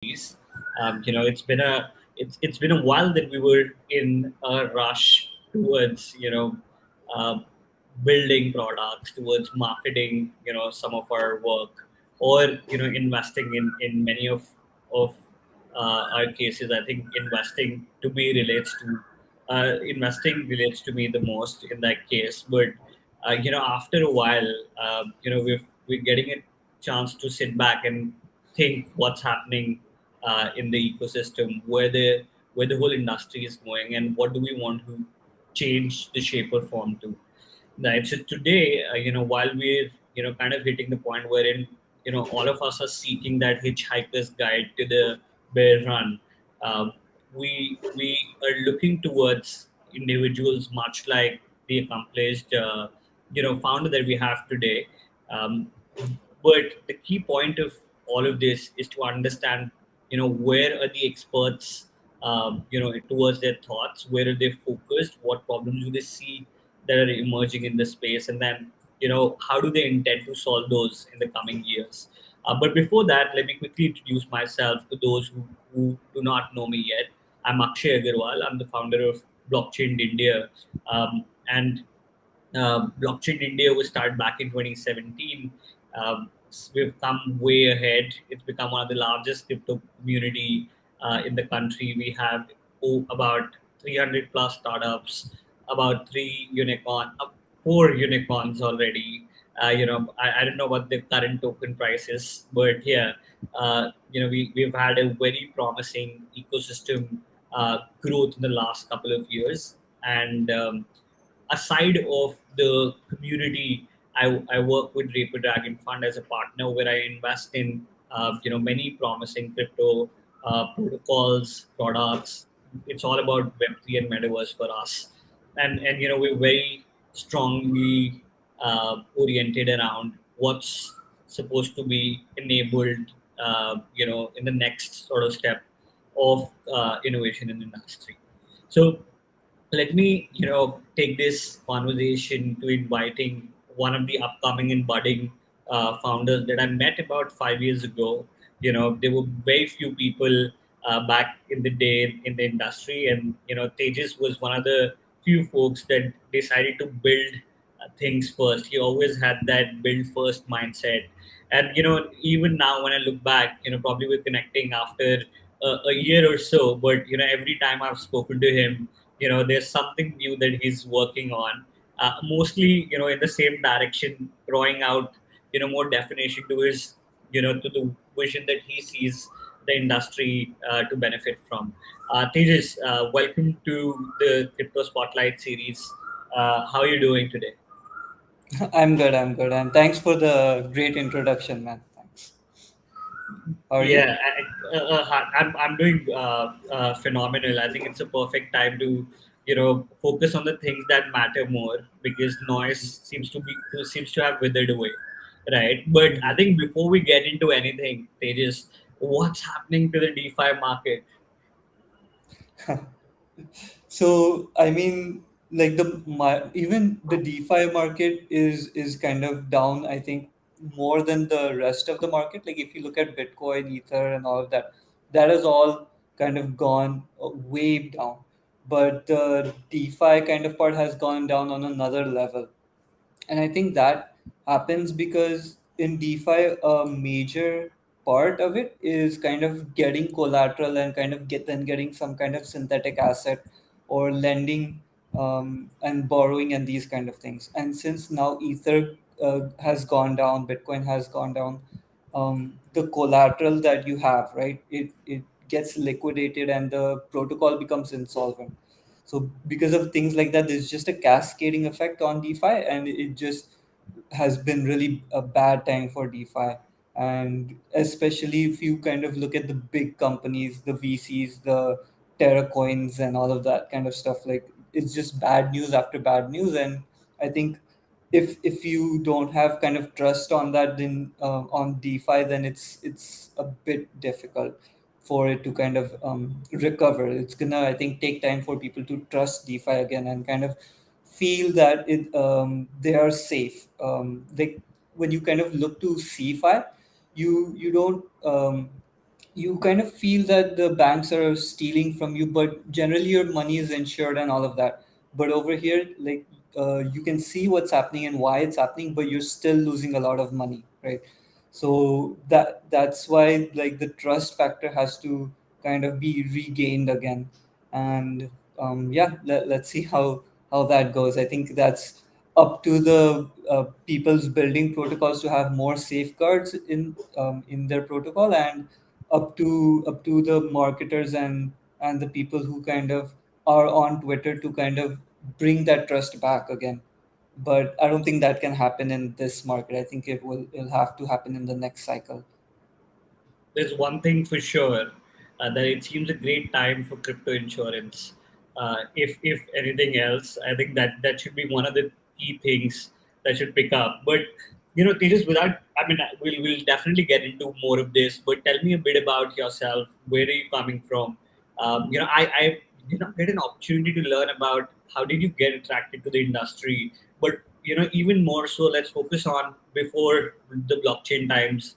series. It's been a while that we were in a rush towards um, building products, towards marketing some of our work, or investing in many of our cases. I think investing relates to me the most in that case. But after a while, we're getting a chance to sit back and think what's happening in the ecosystem, where the whole industry is going, and what do we want to change the shape or form to. Right. So today, while we're kind of hitting the point wherein all of us are seeking that hitchhiker's guide to the bear run, um, we are looking towards individuals much like the accomplished founder that we have today. Um, but the key point of all of this is to understand, where are the experts, towards their thoughts, where are they focused, what problems do they see that are emerging in the space, and then, how do they intend to solve those in the coming years. But before that, let me quickly introduce myself to those who do not know me yet. I'm Akshay Agarwal. I'm the founder of Blockchain India. And Blockchain India was started back in 2017. We've come way ahead. It's become one of the largest crypto community in the country. We have about 300 plus startups, about four unicorns already. I don't know what the current token price is, but yeah, we've had a very promising ecosystem growth in the last couple of years. And aside of the community, I work with Raper Dragon Fund as a partner where I invest in many promising crypto protocols, products. It's all about Web3 and metaverse for us, and we're very strongly oriented around what's supposed to be enabled, in the next sort of step of innovation in the industry. So let me take this conversation to inviting one of the upcoming and budding founders that I met about 5 years ago. There were very few people back in the day in the industry, and Tejas was one of the few folks that decided to build things first. He always had that build first mindset. And even now when I look back, probably we're connecting after a year or so, but every time I've spoken to him, there's something new that he's working on, mostly in the same direction, drawing out more definition to his to the vision that he sees the industry to benefit from. Tejas, welcome to the Crypto Spotlight series. How are you doing today? I'm good. I'm good. And thanks for the great introduction, man. Thanks. How are you? Yeah, I'm doing phenomenal. I think it's a perfect time to focus on the things that matter more, because noise seems to have withered away, right? But I think before we get into anything, they just what's happening to the DeFi market? So, I mean, like even the DeFi market is kind of down. I think more than the rest of the market. Like if you look at Bitcoin, Ether, and all of that, that has all kind of gone way down. But the DeFi kind of part has gone down on another level. And I think that happens because in DeFi, a major part of it is kind of getting collateral and kind of getting some kind of synthetic asset or lending and borrowing and these kind of things. And since now Ether has gone down, Bitcoin has gone down, the collateral that you have, right, it gets liquidated and the protocol becomes insolvent. So because of things like that, there's just a cascading effect on DeFi, and it just has been really a bad time for DeFi. And especially if you kind of look at the big companies, the VCs, the Terra coins, and all of that kind of stuff, like it's just bad news after bad news. And I think if you don't have kind of trust on that, then on DeFi, then it's a bit difficult for it to kind of recover. It's gonna, I think, take time for people to trust DeFi again and kind of feel that they are safe. When you kind of look to CeFi, you don't. you kind of feel that the banks are stealing from you, but generally your money is insured and all of that. But over here, like, you can see what's happening and why it's happening, but you're still losing a lot of money, right? So that's why, like, the trust factor has to kind of be regained again. And yeah, let's see how that goes. I think that's up to the people's building protocols to have more safeguards in their protocol, and up to the marketers and the people who kind of are on Twitter to kind of bring that trust back again. But I don't think that can happen in this market. I think it'll have to happen in the next cycle. There's one thing for sure, that it seems a great time for crypto insurance. If anything else, I think that should be one of the key things that should pick up. But Tejas, without, I mean, we'll definitely get into more of this. But tell me a bit about yourself. Where are you coming from? I did not get an opportunity to learn about how did you get attracted to the industry. But even more so, let's focus on before the blockchain times.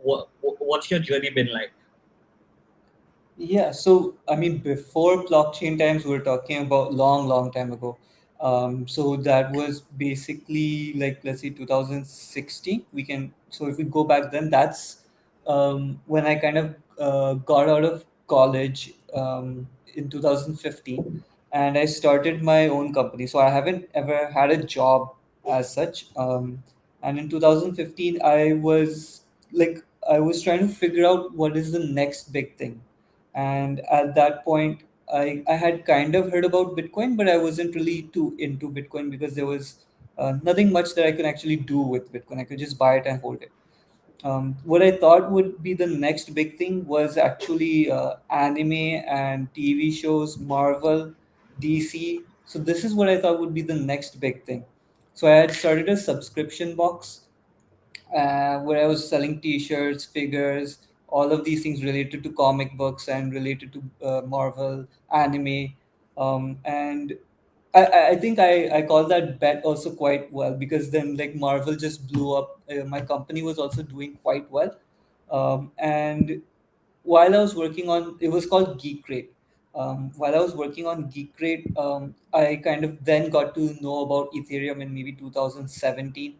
What's your journey been like? Yeah, so I mean, before blockchain times, we're talking about long, long time ago. So that was basically like, let's say 2016. We can, so if we go back then, that's when I kind of got out of college in 2015, and I started my own company. So I haven't ever had a job as such. And in 2015, I was trying to figure out what is the next big thing. And at that point, I had kind of heard about Bitcoin, but I wasn't really too into Bitcoin because there was nothing much that I could actually do with Bitcoin. I could just buy it and hold it. What I thought would be the next big thing was actually anime and TV shows, Marvel, DC. So this is what I thought would be the next big thing. So I had started a subscription box where I was selling T-shirts, figures, all of these things related to comic books and related to Marvel, anime, and I think I call that bet also quite well, because then, like, Marvel just blew up. My company was also doing quite well, and while I was working on, it was called Geek Crate. While I was working on Geek Crate, I kind of then got to know about Ethereum in maybe 2017,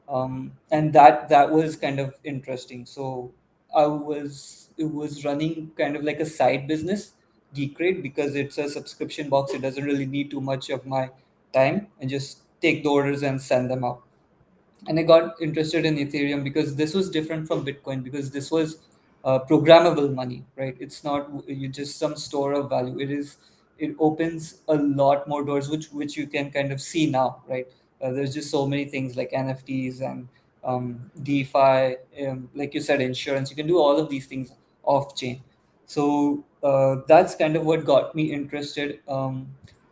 and that was kind of interesting. So it was running kind of like a side business, Geek Crate, because it's a subscription box. It doesn't really need too much of my time, and just take the orders and send them out. And I got interested in Ethereum because this was different from Bitcoin, because this was programmable money, right? It's not you just some store of value. It opens a lot more doors, which you can kind of see now, right? There's just so many things like NFTs and DeFi, like you said, insurance. You can do all of these things off chain. So that's kind of what got me interested.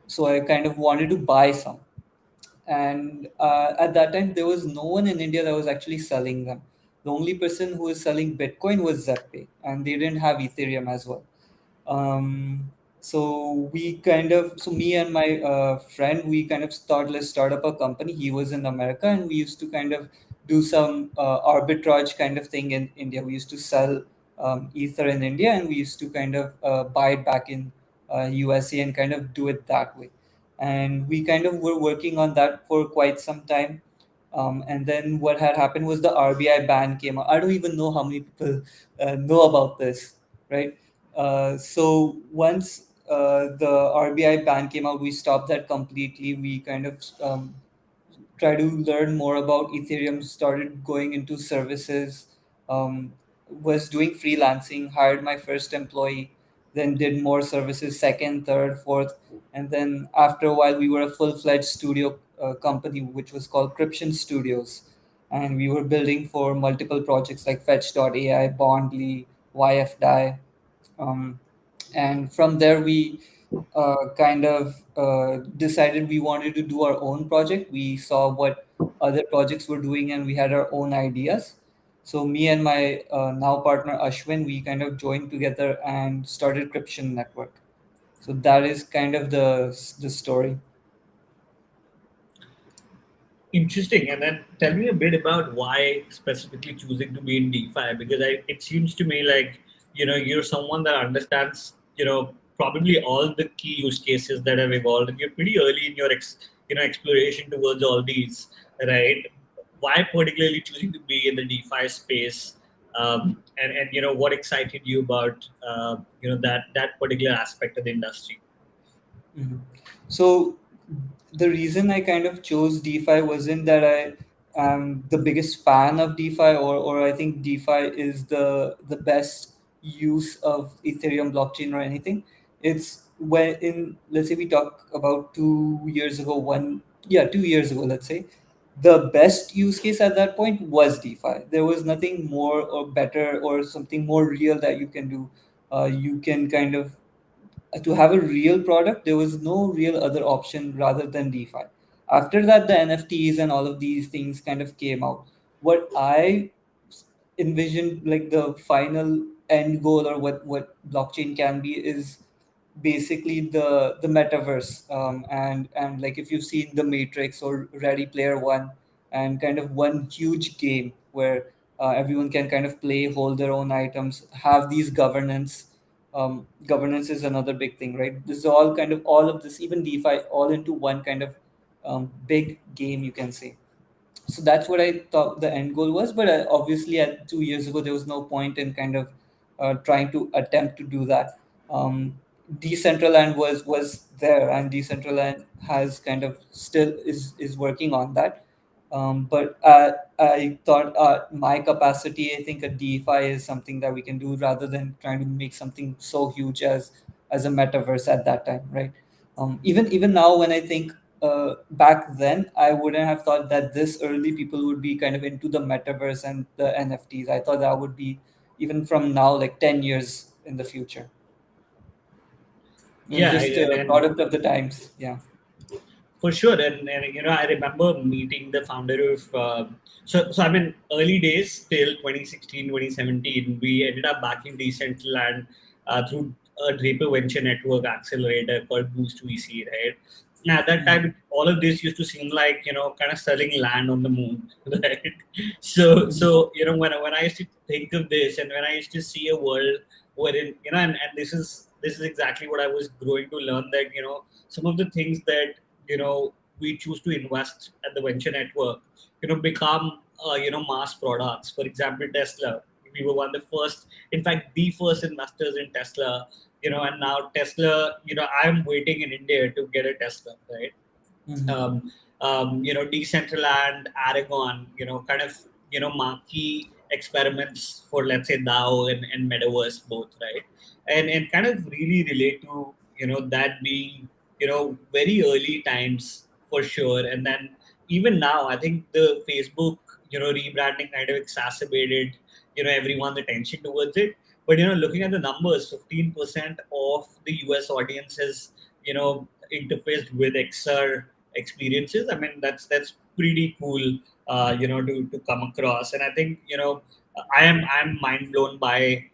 So I kind of wanted to buy some, and at that time there was no one in India that was actually selling them. The only person who was selling Bitcoin was Zeppay, and they didn't have Ethereum as well. um, so me and my friend, we kind of thought, let's start up a company. He was in America, and we used to kind of do some arbitrage kind of thing in India. We used to sell ether in India, and we used to kind of buy it back in USA and kind of do it that way. And we kind of were working on that for quite some time. And then what had happened was the RBI ban came out. I don't even know how many people know about this, right? So once the RBI ban came out, we stopped that completely. We kind of try to learn more about Ethereum, started going into services, was doing freelancing, hired my first employee, then did more services, second, third, fourth. And then after a while, we were a full fledged studio company, which was called Cryption Studios. And we were building for multiple projects like Fetch.ai, Bondly, YFDI. Um, and from there, we kind of decided we wanted to do our own project. We saw what other projects were doing, and we had our own ideas. So me and my now partner Ashwin, we kind of joined together and started Cryption Network. So that is kind of the story. Interesting. And then tell me a bit about why specifically choosing to be in DeFi, because it seems to me like you're someone that understands, probably all the key use cases that have evolved, and you're pretty early in your exploration towards all these, right? Why particularly choosing to be in the DeFi space, and what excited you about that particular aspect of the industry? Mhm. So the reason I kind of chose DeFi wasn't that I am the biggest fan of DeFi, or I think DeFi is the best use of Ethereum blockchain or anything. It's when in, let's say we talk about 2 years ago, 2 years ago, let's say, the best use case at that point was DeFi. There was nothing more or better or something more real that you can do. You can kind of to have a real product, there was no real other option rather than DeFi. After that, the NFTs and all of these things kind of came out. What I envisioned, like the final end goal, or what blockchain can be, is basically the metaverse, and like if you've seen the Matrix or Ready Player One, and kind of one huge game where everyone can kind of play, hold their own items, have these governance is another big thing, right? This is all kind of, all of this, even DeFi, all into one kind of big game, you can say. So that's what I thought the end goal was. But obviously, at 2 years ago, there was no point in kind of trying to attempt to do that. Decentraland was there, and Decentraland has kind of still is working on that. But I thought my capacity, I think a DeFi is something that we can do rather than trying to make something so huge as a metaverse at that time, right? Even now, when I think back then, I wouldn't have thought that this early people would be kind of into the metaverse and the NFTs. I thought that would be even from now, like 10 years in the future. It was Yeah, just a and product of the times. Yeah. for sure, and I remember meeting the founder of. So I mean, early days till 2016, 2017, we ended up backing Decentraland through a Draper Venture Network accelerator called Boost VC, right? And at that Mhm. time, all of this used to seem like kind of selling land on the moon, right? So when I used to think of this, and when I used to see a world wherein and this is exactly what I was growing to learn, that some of the things that we choose to invest at the venture network become mass products. For example, Tesla, we were one of the first, in fact the first investors in Tesla, and now Tesla, I'm waiting in India to get a Tesla, right? Mhm. um, Decentraland, Aragon, kind of, marquee experiments for, let's say, DAO and Metaverse both, right? And kind of really relate to, that being, very early times for sure. And then even now, I think the Facebook, rebranding kind of exacerbated, everyone's attention towards it. But, looking at the numbers, 15% of the US audience has, interfaced with XR experiences. I mean, that's pretty cool, to come across. And I think I'm mind blown by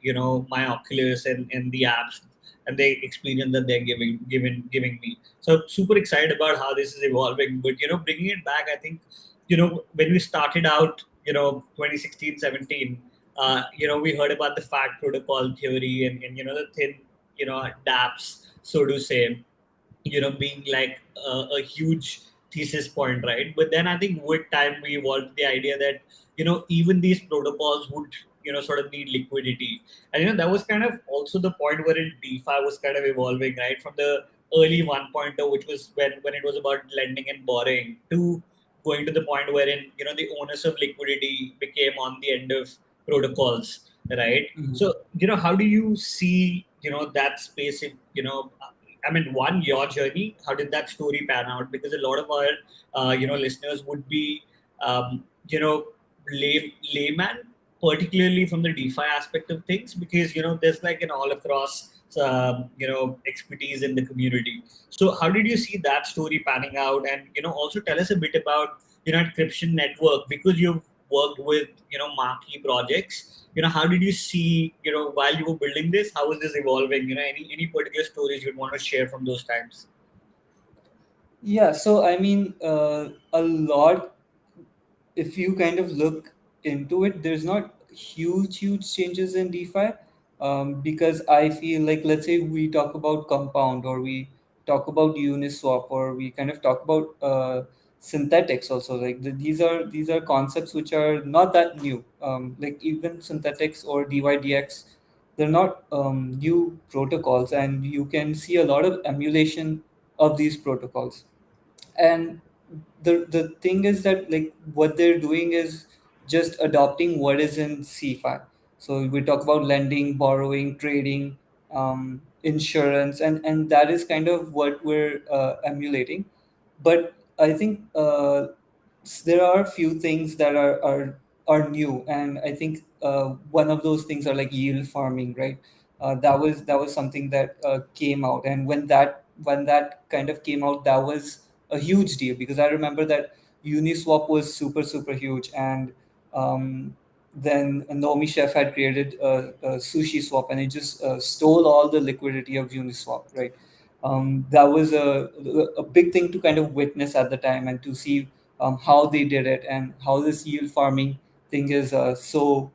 my Oculus and the apps and the experience that they're giving me. So super excited about how this is evolving. But bringing it back, I think when we started out, 2016, 17. We heard about the fact protocol theory and the thin, dApps, so to say, being like a huge thesis point, right? But then I think with time we evolved the idea that even these protocols would sort of need liquidity. And that was kind of also the point wherein DeFi was kind of evolving, right? From the early 1.0, which was when it was about lending and borrowing, to going to the point wherein the onus of liquidity became on the end of protocols, right? Mhm. So how do you see that space in, I mean, one, your journey. How did that story pan out? Because a lot of our, listeners would be, you know, layman, particularly from the DeFi aspect of things, because there's like an all across, expertise in the community. So, how did you see that story panning out? And also tell us a bit about encryption network, because you've worked with marquee projects. How did you see, while you were building this, how was this evolving? Any particular stories you'd want to share from those times? Yeah. So I mean, a lot. If you kind of look into it, there's not huge changes in DeFi. because I feel like, let's say we talk about compound, or we talk about Uniswap, or we kind of talk about synthetics also. Like these are concepts which are not that new. Like even synthetics or DYDX, they're not new protocols, and you can see a lot of emulation of these protocols. And the thing is that, like, what they're doing is just adopting what is in CFI. So we talk about lending, borrowing, trading, insurance, and that is kind of what we're emulating. But I think there are a few things that are new, and I think one of those things are like yield farming, right? That was something that came out, and when that kind of came out, that was a huge deal, because I remember that Uniswap was super super huge, and then Naomi Chef had created a sushi swap, and it just stole all the liquidity of Uniswap, right? That was a big thing to kind of witness at the time, and to see how they did it, and how this yield farming thing is so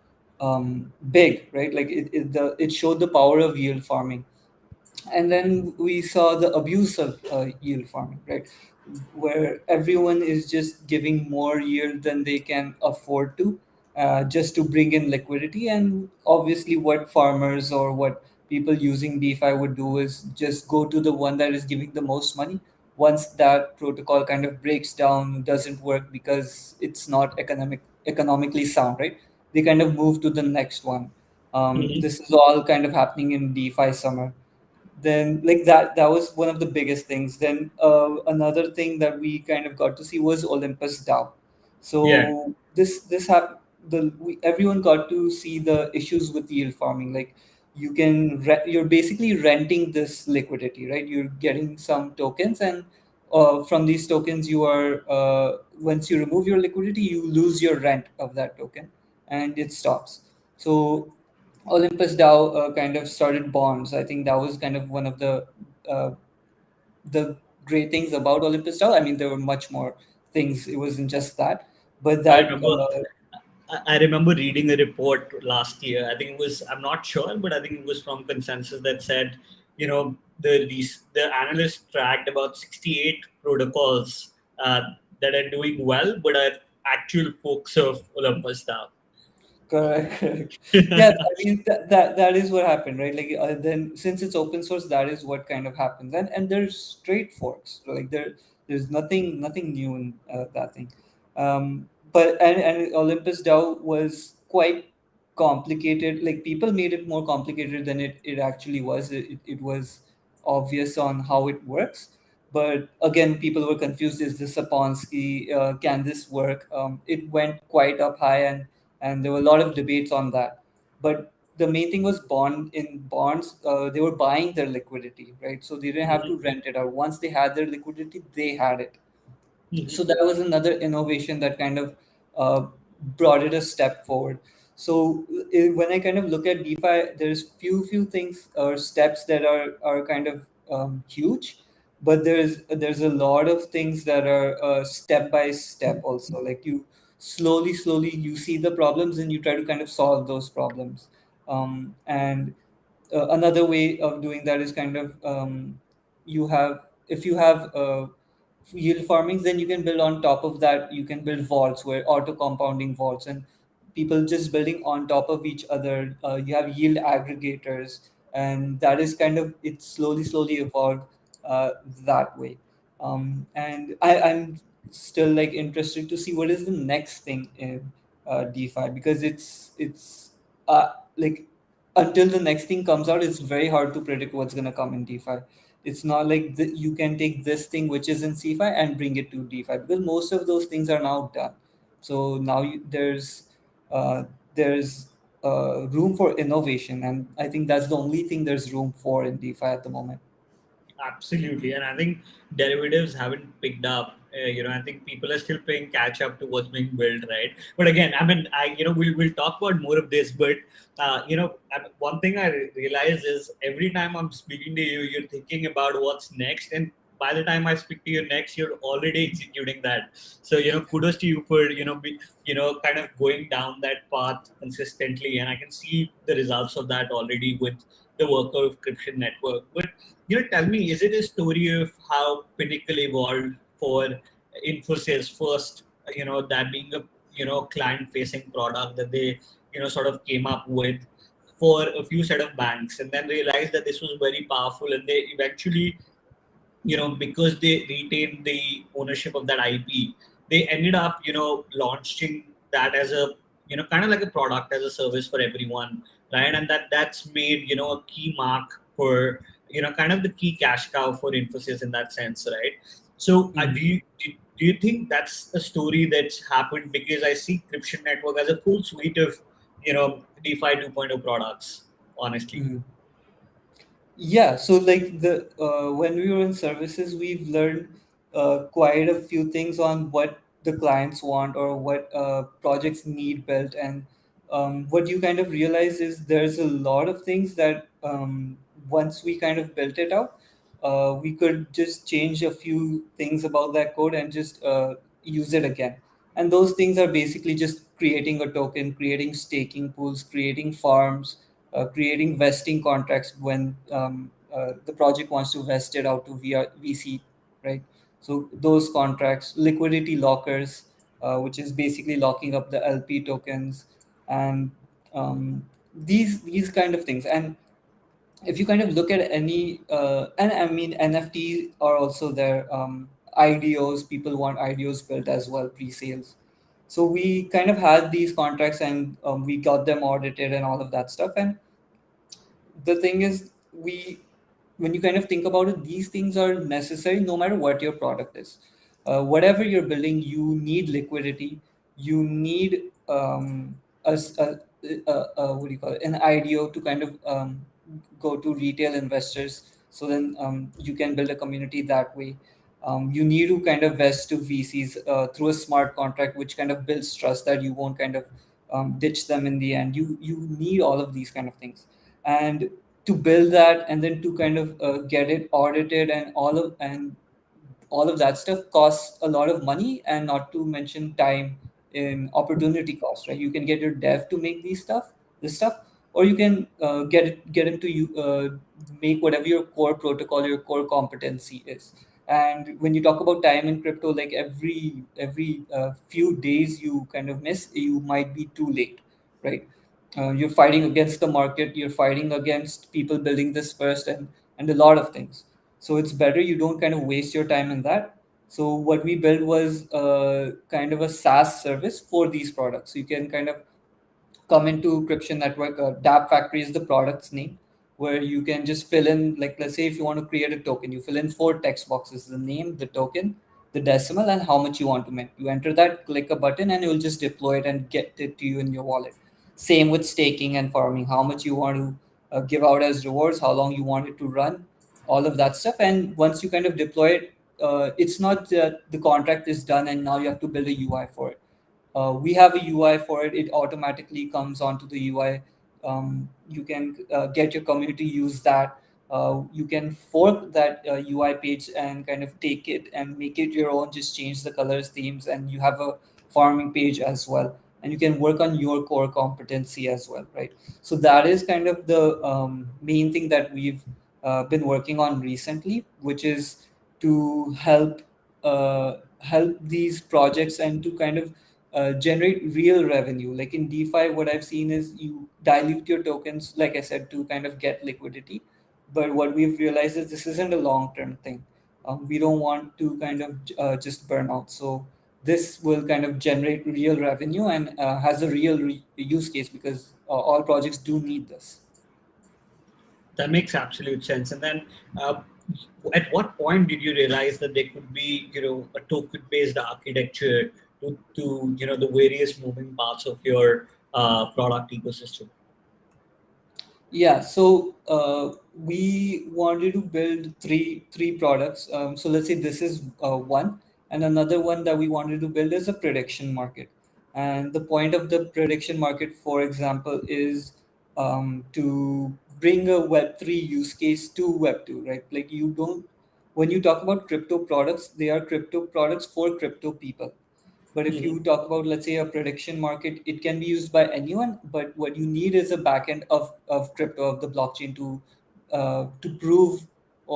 big, right? Like it showed the power of yield farming. And then we saw the abuse of yield farming, right, where everyone is just giving more yield than they can afford to, just to bring in liquidity. And obviously what farmers or what people using DeFi would do is just go to the one that is giving the most money. Once that protocol kind of breaks down, doesn't work because it's not economically sound, right, they kind of move to the next one. Mhm. This is all kind of happening in DeFi summer. Then, like, that was one of the biggest things. Then another thing that we kind of got to see was Olympus DAO. Yeah. So this happened. Everyone got to see the issues with yield farming. Like, you're basically renting this liquidity, right? You're getting some tokens, and from these tokens, you are once you remove your liquidity, you lose your rent of that token, and it stops. So Olympus DAO kind of started bonds. I think that was kind of one of uh, the great things about Olympus DAO. I mean, there were much more things. It wasn't just that, but I that remember. I remember reading a report last year. I think it was. I'm not sure, but I think it was from Consensus that said, the analysts tracked about 68 protocols that are doing well, but are actual folks of Olympus now. correct, correct. Yes, I mean that is what happened, right? Like, then since it's open source, that is what kind of happens, and there's straight forks. So, like, there's nothing new in that thing. But and Olympus DAO was quite complicated. Like, people made it more complicated than it actually was. It was obvious on how it works. But again, people were confused. Is this a Ponzi? Can this work? It went quite up high, and there were a lot of debates on that. But the main thing was bonds. They were buying their liquidity, right? So they didn't have to Mhm. rent it out. Once they had their liquidity, they had it. So Mhm. that was another innovation that kind of uh, brought it a step forward. So when I kind of look at DeFi, there's few things or steps that are kind of huge, but there's a lot of things that are step by step also. Like, you slowly you see the problems, and you try to kind of solve those problems. And another way of doing that is kind of, you have if you have yield farmings, then you can build on top of that. You can build vaults, where auto compounding vaults, and people just building on top of each other. You have yield aggregators, and that is kind of, it slowly evolved that way. And I'm still, like, interested to see what is the next thing in DeFi, because it's like, until the next thing comes out, it's very hard to predict what's going to come in DeFi. It's not like you can take this thing which is in CFI and bring it to DeFi, because most of those things are now done. So now uh, there's room for innovation, and I think that's the only thing there's room for in DeFi at the moment. Absolutely, and I think derivatives haven't picked up. I think people are still playing catch up to what's being built, right? But again, I mean, we'll talk about more of this. But one thing I realize is every time I'm speaking to you, you're thinking about what's next, and by the time I speak to you next, you're already executing that. So kudos to you for kind of going down that path consistently, and I can see the results of that already with the work of Cryption Network. But tell me, is it a story of how Pinnacle evolved for Infosys first? That being a client-facing product that they sort of came up with for a few set of banks, and then realized that this was very powerful, and they eventually, because they retained the ownership of that IP, they ended up, launching that as a, kind of like a product as a service for everyone, right? And that's made, a key mark for, kind of the key cash cow for Infosys in that sense, right? So, do you think that's a story that's happened? Because I see Cryption Network as a full suite of, DeFi 2.0 products, honestly. Mm-hmm. Yeah, so like the when we were in services, we've learned quite a few things on what the clients want or what projects need built, and what you kind of realize is there's a lot of things that once we kind of built it out, we could just change a few things about that code and just use it again. And those things are basically just creating a token, creating staking pools, creating farms, creating vesting contracts when the project wants to vest it out to VC, right? So those contracts, liquidity lockers, which is basically locking up the LP tokens, and these kind of things. And if you kind of look at any, and I mean NFTs are also there. IDOs, people want IDOs built as well, pre-sales. So we kind of had these contracts, and we got them audited and all of that stuff. And the thing is, we when you kind of think about it, these things are necessary no matter what your product is. Whatever you're building, you need liquidity, you need what do you call it, an IDO to kind of go to retail investors, so then you can build a community that way. You need to kind of vest to VCs through a smart contract, which kind of builds trust that you won't kind of ditch them in the end. You need all of these kind of things, and to build that, and then to kind of get it audited, and all of that stuff costs a lot of money, and not to mention time in opportunity cost, right? You can get your dev to make this stuff, or you can get him to make whatever your core protocol, your core competency is. And when you talk about time in crypto, like every few days you kind of miss, you might be too late, right? You're fighting against the market, you're fighting against people building this first, and a lot of things. So it's better you don't kind of waste your time in that. So what we built was kind of a SaaS service for these products. So you can kind of come into Cryption Network. Dap Factory is the product's name, where you can just fill in, like, let's say if you want to create a token, you fill in four text boxes: the name, the token, the decimal, and how much you want to mint. You enter that, click a button, and it will just deploy it and get it to you in your wallet. Same with staking and farming: how much you want to give out as rewards, how long you want it to run, all of that stuff. And once you kind of deploy it, it's not that the contract is done and now you have to build a UI for it. We have a UI for it. It automatically comes onto the UI. You can get your community use that. You can fork that UI page and kind of take it and make it your own. Just change the colors, themes, and you have a farming page as well. And you can work on your core competency as well, right? So that is kind of the main thing that we've been working on recently, which is to help these projects and to kind of generate real revenue. Like in DeFi, what I've seen is you dilute your tokens, like I said, to kind of get liquidity. But what we've realized is this isn't a long term thing. We don't want to kind of just burn out. So this will kind of generate real revenue and has a real use case, because all projects do need this. That makes absolute sense. And then, uh, at what point did you realize that there could be, a token-based architecture to the various moving parts of your product ecosystem? Yeah, so we wanted to build three products. So let's say this is one, and another one that we wanted to build is a prediction market. And the point of the prediction market, for example, is to bring a Web3 use case to Web2, right? Like you don't, when you talk about crypto products, they are crypto products for crypto people. But if Hmm. you talk about, let's say, a prediction market, it can be used by anyone. But what you need is a backend of crypto, of the blockchain, to prove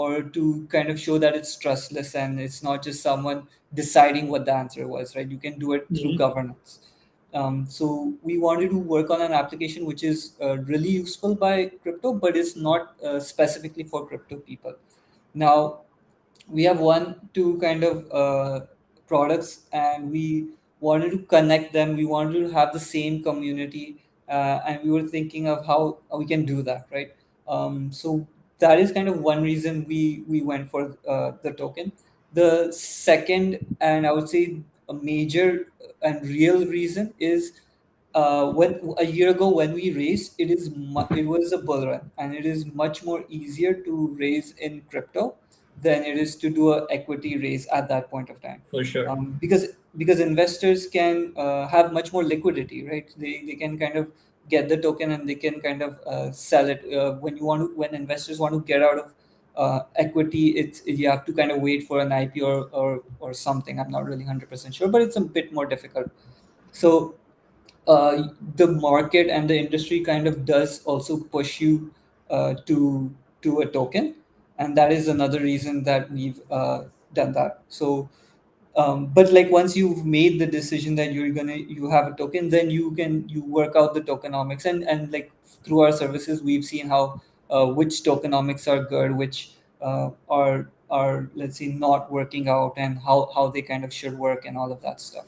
or to kind of show that it's trustless and it's not just someone deciding what the answer was, right? You can do it through Hmm. governance. So we wanted to work on an application which is really useful by crypto, but it's not specifically for crypto people. Now, we have one two kind of products, and we wanted to connect them. We wanted to have the same community, and we were thinking of how we can do that, right? So that is kind of one reason we went for the token. The second, and I would say a major and real reason, is when a year ago when we raised, it was a bull run, and it is much more easier to raise in crypto than it is to do a equity raise at that point of time. For sure. Because investors can have much more liquidity, right? They can kind of get the token, and they can kind of sell it when investors want to get out of equity. It's You have to kind of wait for an IPO, or something. I'm not really 100% sure, but it's a bit more difficult. So the market and the industry kind of does also push you to a token, and that is another reason that we've done that. So but like once you've made the decision that you have a token, then you work out the tokenomics, and like through our services we've seen how which tokenomics are good, which are, let's say, not working out, and how they kind of should work, and all of that stuff.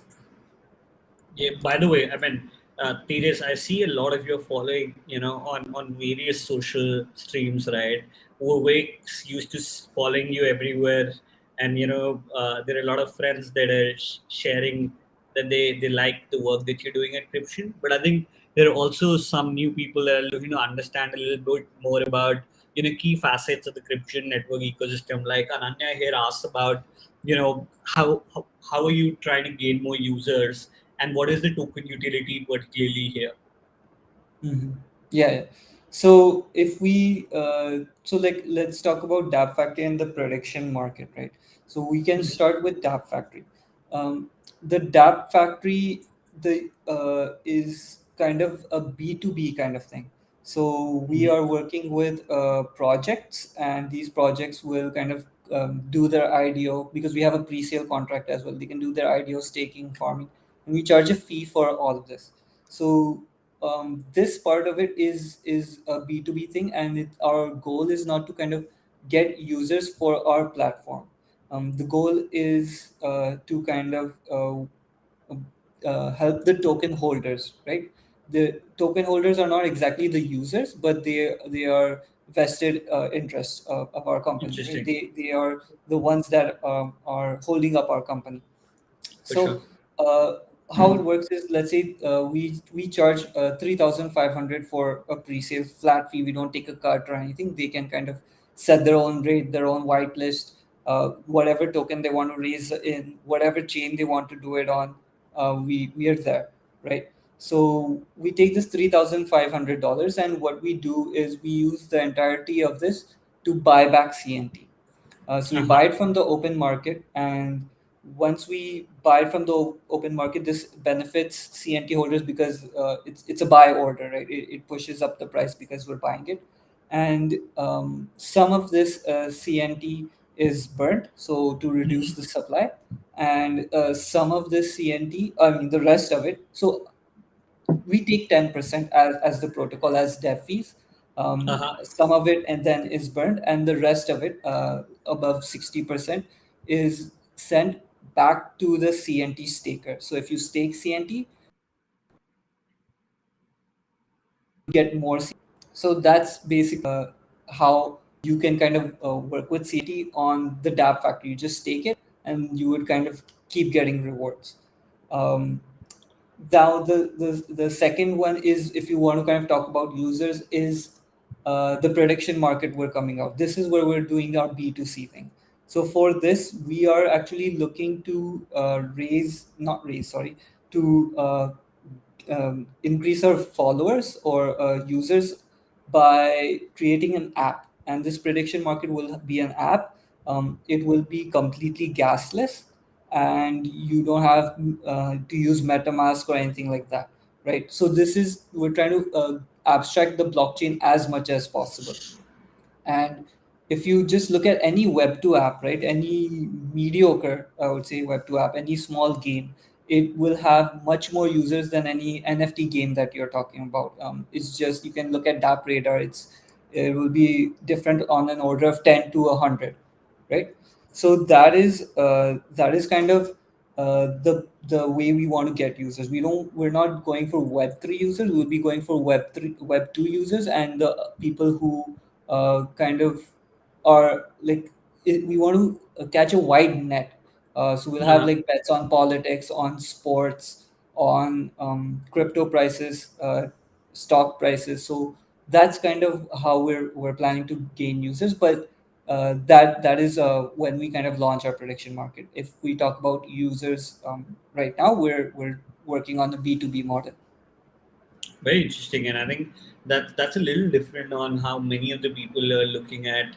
Yeah, by the way, I mean, Tejas, I see a lot of your following, on various social streams, right? Who wakes used to following you everywhere, and there are a lot of friends that are sharing that they like the work that you're doing at Cryption. But I think there are also some new people that are looking to understand a little bit more about key facets of the Cryption network ecosystem. Like Ananya here asks about, how are you trying to gain more users, and what is the token utility particularly here? Hmm. Yeah, yeah. So if we so like let's talk about Dap Factory and the prediction market, right? So we can Mhm. start with Dap Factory. The Dap Factory, the is kind of a B2B kind of thing. So we Mhm. are working with projects, and these projects will kind of do their IDO, because we have a pre-sale contract as well. They can do their IDO, staking, farming, and we charge a fee for all of this. So this part of it is a B2B thing, and our goal is not to kind of get users for our platform. The goal is to kind of help the token holders, right? The token holders are not exactly the users, but they are vested interests of our company, right? Interesting. They are the ones that are holding up our company. For sure. So how it works is, let's say we charge 3,500 for a pre-sale flat fee. We don't take a cut or anything. They can kind of set their own rate, their own whitelist, whatever token they want to raise in whatever chain they want to do it on. We are there, right? So we take this $3,500, and what we do is we use the entirety of this to buy back CNT. So we Uh-huh. buy it from the open market, and once we buy it from the open market, this benefits CNT holders, because it's a buy order, right? It pushes up the price because we're buying it, and some of this CNT is burnt, so to reduce Mhm. the supply, and some of this CNT, I mean the rest of it. So we take 10% as the protocol, as dev fees. Uh-huh. Some of it and then is burned, and the rest of it, above 60%, is sent back to the CNT staker. So if you stake CNT, get more CNT. So that's basically how you can kind of work with CNT on the DApp factory. You just stake it, and you would kind of keep getting rewards. Um, Now the second one is, if you want to kind of talk about users, is the prediction market we're coming out. This is where we're doing our B2C thing. So for this, we are actually looking to not raise, sorry, to increase our followers, or users, by creating an app. And this prediction market will be an app it will be completely gasless, and you don't have to use MetaMask or anything like that, right? So this is, we're trying to abstract the blockchain as much as possible. And if you just look at any Web 2 app, right, any mediocre, I would say, Web 2 app, any small game, it will have much more users than any NFT game that you're talking about. It's just, you can look at DApp Radar, it will be different on an order of 10 to 100, right? So that is kind of the way we want to get users. We're not going for Web 3 users. We'll be going for Web 2 users, and the people who kind of are like, we want to catch a wide net. So we'll have Uh, like bets on politics, on sports, on crypto prices, stock prices. So that's kind of how we're planning to gain users. But that is when we kind of launch our prediction market. If we talk about users, right now we're working on the B2B model. Very interesting, and I think that's a little different on how many of the people are looking at,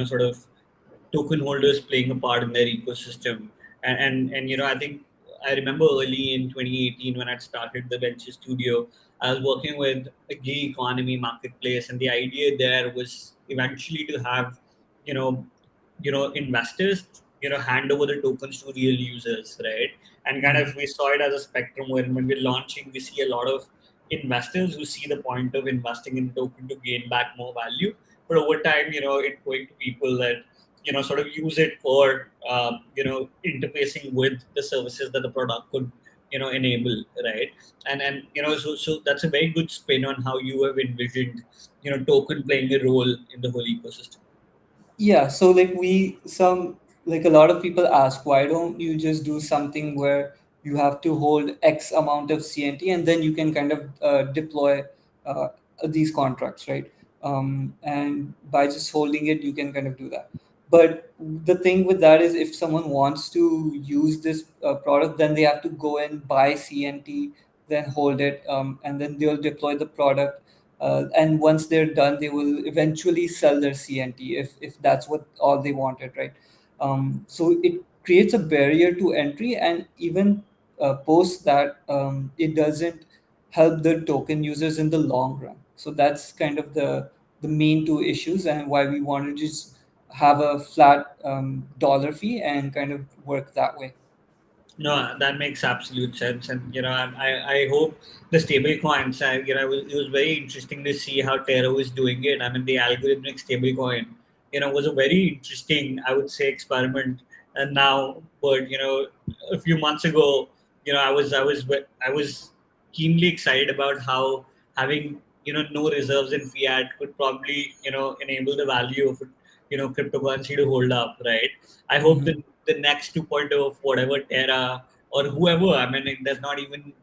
sort of token holders playing a part in their ecosystem. And I think I remember early in 2018 when I started the Venture Studio, I was working with a gig economy marketplace, and the idea there was eventually to have, you know, investors, hand over the tokens to real users, right? And kind of we saw it as a spectrum where when we're launching, we see a lot of investors who see the point of investing in token to gain back more value. But over time, it's going to people that sort of use it for interfacing with the services that the product could enable, right? And so that's a very good spin on how you have envisioned token playing a role in the whole ecosystem. Yeah, so like like a lot of people ask, why don't you just do something where you have to hold X amount of CNT and then you can kind of deploy uh, these contracts, right? And by just holding it, you can kind of do that. But the thing with that is, if someone wants to use this product, then they have to go and buy CNT, then hold it, and then they'll deploy the product, and once they're done, they will eventually sell their CNT if that's what all they wanted, right? So it creates a barrier to entry, and even post that, it doesn't help the token users in the long run. So that's kind of the main two issues, and why we want to just have a flat dollar fee and kind of work that way. No, that makes absolute sense, and I hope the stable coins. It was very interesting to see how Terra was doing it. I mean, the algorithmic stable coin, was a very interesting, I would say, experiment. And now, but a few months ago, I was keenly excited about how having no reserves in fiat could probably enable the value of cryptocurrency to hold up, right? I hope that the next 2.0 of whatever Terra or whoever, I mean, it does not even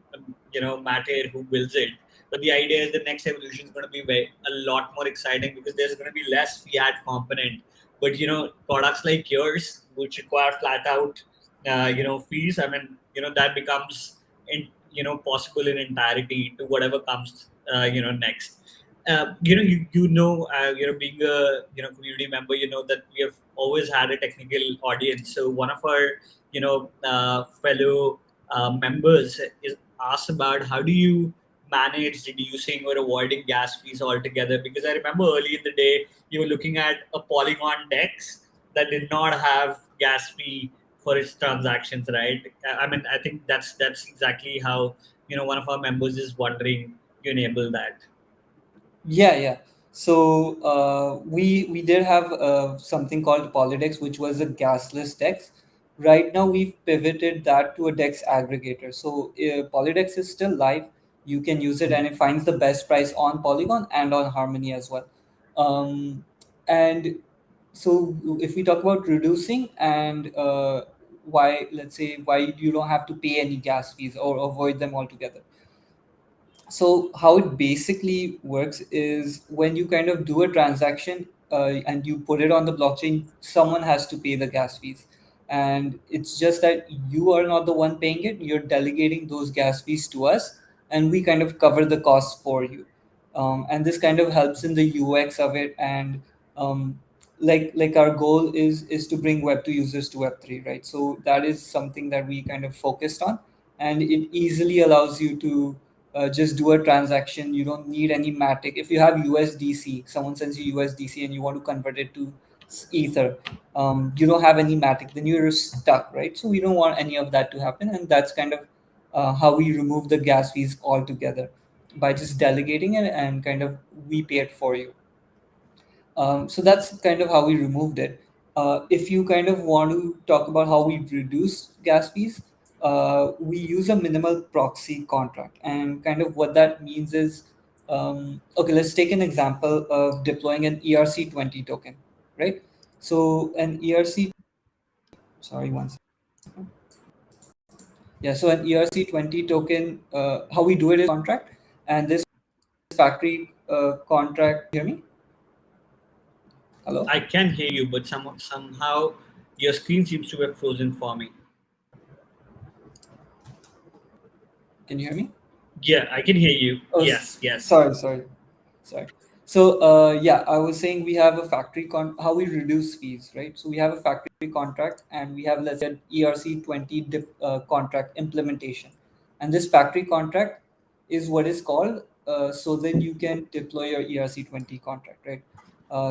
matter who builds it. But the idea is the next evolution is going to be a lot more exciting because there's going to be less fiat component. But products like yours, which require flat out fees, I mean, that becomes possible in entirety to whatever comes next. Being a community member, that we have always had a technical audience. So one of our fellow members is asked about how do you manage reducing or avoiding gas fees altogether, because I remember early in the day you were looking at a Polygon Dex that did not have gas fee for its transactions, right? I mean, I think that's exactly how one of our members is wondering you enable that. Yeah, yeah. So we did have something called Polydex, which was a gasless DEX. Right now, we've pivoted that to a DEX aggregator. So Polydex is still live. You can use it, and it finds the best price on Polygon and on Harmony as well. Um, and so if we talk about reducing and why, let's say, why you don't have to pay any gas fees or avoid them altogether. So how it basically works is, when you kind of do a transaction and you put it on the blockchain, someone has to pay the gas fees, and it's just that you are not the one paying it. You're delegating those gas fees to us, and we kind of cover the costs for you. And this kind of helps in the UX of it, and um, like our goal is to bring Web2 users to Web3, right? So that is something that we kind of focused on, and it easily allows you to just do a transaction. You don't need any matic. If you have USDC, someone sends you USDC and you want to convert it to Ether, you don't have any matic, then you're stuck, right? So we don't want any of that to happen, and that's kind of how we remove the gas fees altogether by just delegating it, and kind of we pay it for you. So that's kind of how we removed it. If you kind of want to talk about how we reduce gas fees, we use a minimal proxy contract. And kind of what that means is, okay, let's take an example of deploying an ERC20 token, right? So an ERC, sorry, one second. Yeah, so an ERC20 token, how we do it is contract, and this factory contract, hear me? Hello? I can hear you, but somehow your screen seems to have frozen for me. Can you hear me? Yeah, I can hear you. Oh, Yes, yes. sorry. So, yeah, I was saying we have a how we reduce fees, right? So we have a factory contract, and we have, let's say, an ERC20 contract implementation. And this factory contract is what is called, so then you can deploy your ERC20 contract, right?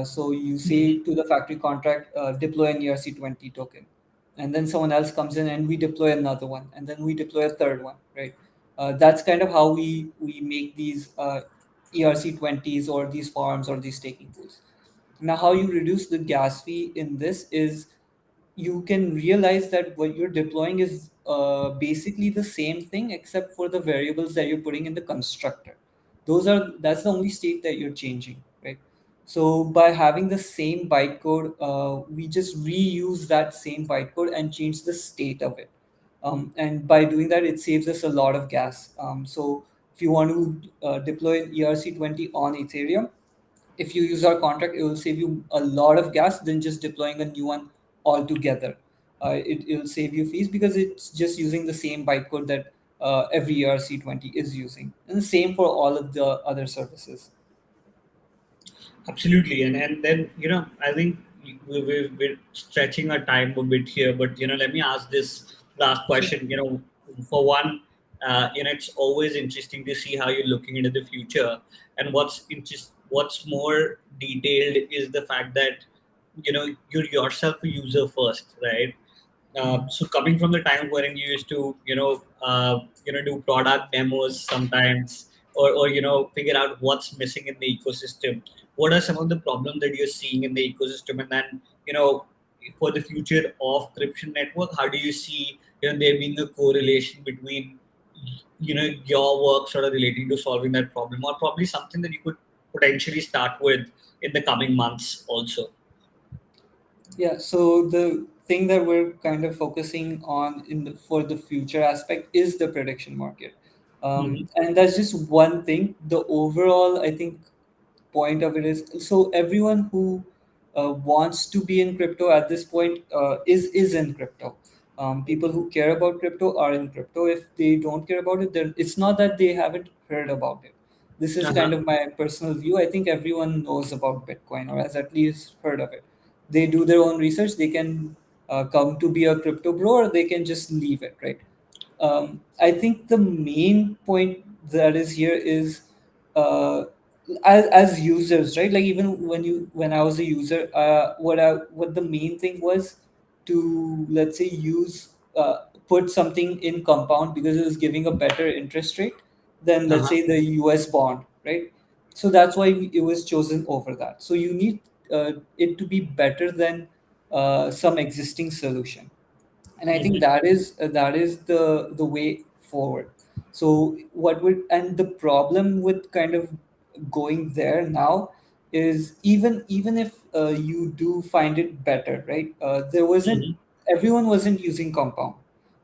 So you say to the factory contract, deploy an ERC20 token. And then someone else comes in and we deploy another one. And then we deploy a third one, right? That's kind of how we make these ERC20s or these farms or these staking pools. Now, how you reduce the gas fee in this is you can realize that what you're deploying is basically the same thing except for the variables that you're putting in the constructor. That's the only state that you're changing, right? So by having the same bytecode, we just reuse that same bytecode and change the state of it. And by doing that, it saves us a lot of gas. So if you want to deploy an ERC20 on Ethereum, if you use our contract, it will save you a lot of gas than just deploying a new one altogether. It will save you fees because it's just using the same bytecode that every ERC20 is using. And the same for all of the other services. Absolutely, and then I think we're stretching our time a bit here, but let me ask this last Sure. question. For one, it's always interesting to see how you're looking into the future, and what's more detailed is the fact that you're yourself a user first, right? Mhm. So coming from the time wherein you used to do product demos sometimes, or figure out what's missing in the ecosystem, what are some of the problems that you're seeing in the ecosystem, and then for the future of Cryption Network, how do you see there being a correlation between your work sort of relating to solving that problem, or probably something that you could potentially start with in the coming months also. Yeah, so the thing that we're kind of focusing on for the future aspect is the prediction market. Hmm. And that's just one thing. The overall, I think, point of it is, so everyone who wants to be in crypto at this point is in crypto. People who care about crypto are in crypto. If they don't care about it, then it's not that they haven't heard about it. This is kind Uh-huh. of my personal view. I think everyone knows about Bitcoin or has at least heard of it. They do their own research. They can come to be a crypto bro, or they can just leave it, right? I think the main point that is here is, uh, as users, right? Like even when I was a user, what the main thing was to, let's say, put something in compound because it was giving a better interest rate than, let's Uh-huh. say, the US bond, right? So that's why it was chosen over that. So you need it to be better than some existing solution, and I think Hmm. that is the way forward. So what would and the problem with kind of going there now is, even if you do find it better, right? There wasn't Hmm. Everyone wasn't using compound,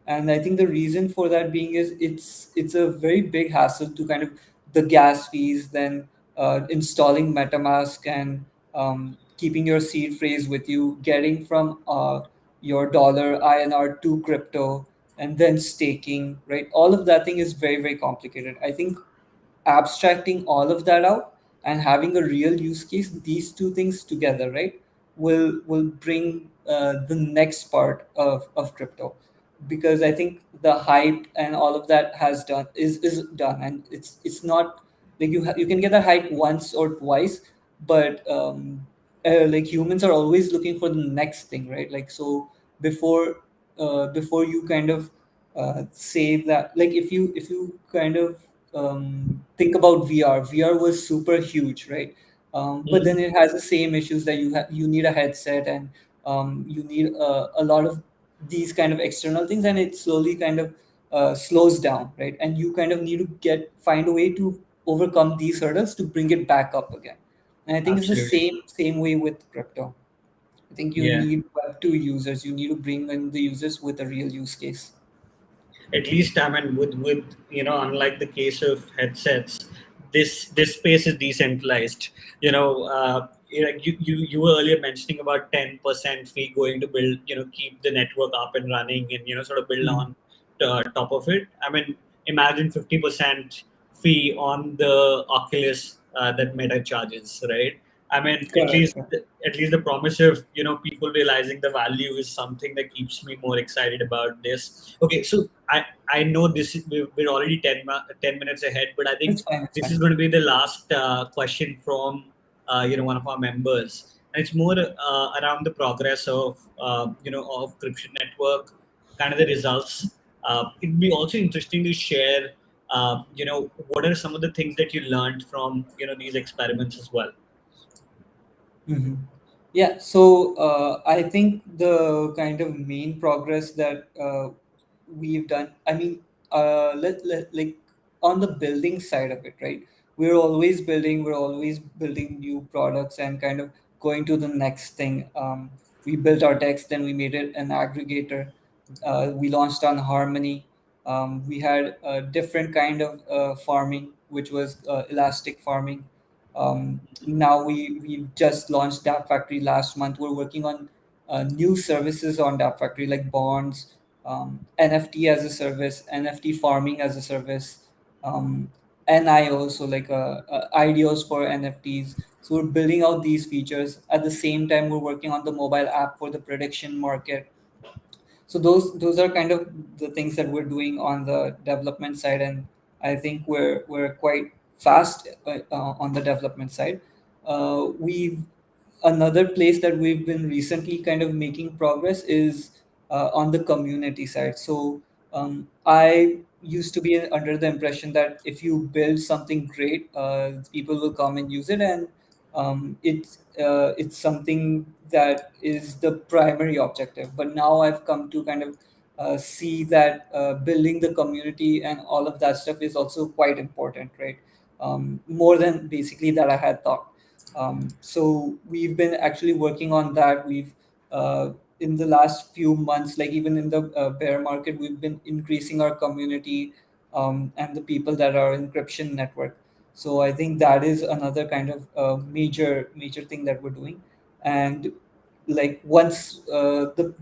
and I think the reason for that being is it's a very big hassle to kind of the gas fees, then installing MetaMask, and keeping your seed phrase with you, getting from your dollar INR to crypto, and then staking, right? All of that thing is very, very complicated. I think abstracting all of that out and having a real use case, these two things together, right? will bring the next part of crypto, because I think the hype and all of that is done, and it's not like you can get a hype once or twice, but like humans are always looking for the next thing, right? Like, so before before you kind of say that, like, if you kind of think about VR was super huge, right? But then Mhm. it has the same issues that you need a headset, and you need a lot of these kind of external things, and it slowly kind of slows down, right? And you kind of need to find a way to overcome these hurdles to bring it back up again. And I think it's the Absolutely. same way with crypto. I think you Yeah. need Web2 users. You need to bring in the users with a real use case. At least, I mean, with unlike the case of headsets, this space is decentralized. You were earlier mentioning about 10% fee going to build, keep the network up and running, and sort of build Mhm. on top of it. I mean, imagine 50% fee on the Oculus that Meta charges, right? I mean, Correct. Correct. at least the promise of people realizing the value is something that keeps me more excited about this. Okay, so I know we're already 10 minutes ahead, but I think It's fine. It's this fine. is going to be the last question from one of our members, and it's more around the progress of of Cryption Network, kind of the results. It'd be also interesting to share what are some of the things that you learned from these experiments as well. Hmm. Yeah, so I think the kind of main progress that we've done, I mean, like on the building side of it, right? We're always building new products and kind of going to the next thing. We built our text, then we made it an aggregator. We launched on Harmony. We had a different kind of farming, which was elastic farming. Now we've just launched Dap Factory last month. We're working on new services on Dap Factory, like bonds, NFT as a service, NFT farming as a service, NI also, like ideas for NFTs. So we're building out these features. At the same time, we're working on the mobile app for the prediction market. So those are kind of the things that we're doing on the development side, and I think we're quite fast on the development side. We've Another place that we've been recently kind of making progress is on the community side. So I used to be under the impression that if you build something great, people will come and use it, and it's something that is the primary objective. But now I've come to kind of see that building the community and all of that stuff is also quite important, right? More than basically that I had thought. So we've been actually working on that. We've in the last few months, like even in the bear market, we've been increasing our community and the people that are encryption network. So I think that is another kind of major thing that we're doing. And like once the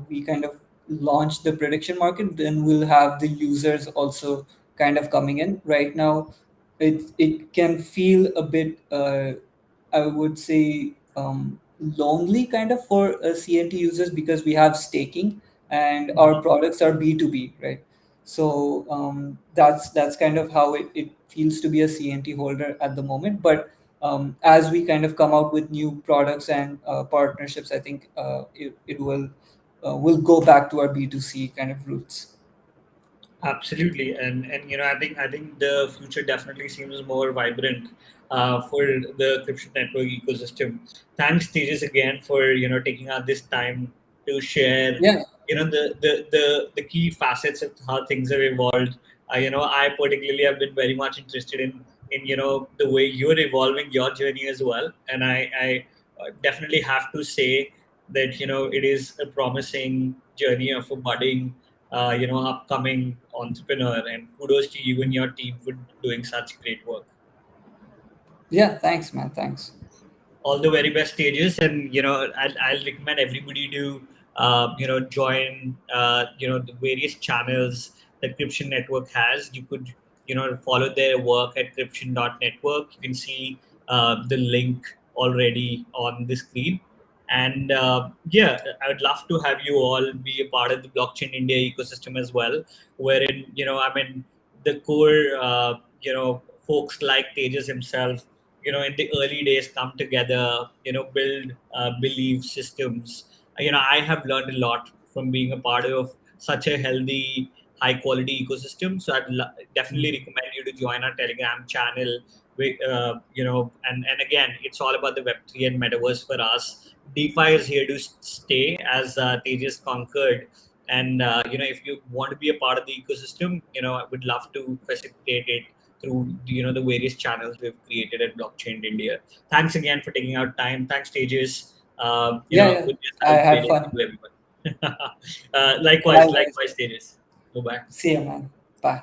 we kind of launch the prediction market, then we'll have the users also kind of coming in. Right now, it can feel a bit I would say lonely kind of for CNT users, because we have staking and our Mhm. products are B2B, right? So that's kind of how it feels to be a CNT holder at the moment. But as we kind of come out with new products and partnerships, I think it will go back to our B2C kind of roots. Absolutely, and I think the future definitely seems more vibrant for the crypto network ecosystem. Thanks, Tejas, again for taking out this time to share Yeah. the key facets of how things have evolved. I particularly have been very much interested in the way you're evolving your journey as well, and I definitely have to say that it is a promising journey of a budding upcoming entrepreneur. And kudos to you and your team for doing such great work. Yeah, thanks, man. Thanks. All the very best stages, and I'll recommend everybody to join the various channels that Cryption Network has. You could follow their work at Cryption.network. You can see the link already on the screen. And yeah, I would love to have you all be a part of the Blockchain India ecosystem as well, wherein, I mean, the core, folks like Tejas himself, in the early days come together, build belief systems. I have learned a lot from being a part of such a healthy, high quality ecosystem. So I'd definitely Mhm. recommend you to join our Telegram channel. And again, it's all about the Web3 and metaverse for us. DeFi is here to stay, as Tejas conquered. And if you want to be a part of the ecosystem, I would love to facilitate it through the various channels we've created at Blockchain India. Thanks again for taking out time. Thanks, Tejas. Yeah, yeah. With this, I I'll bid had it fun. to everyone. Likewise, Likewise. likewise, Tejas. Bye bye. See you, man. Bye.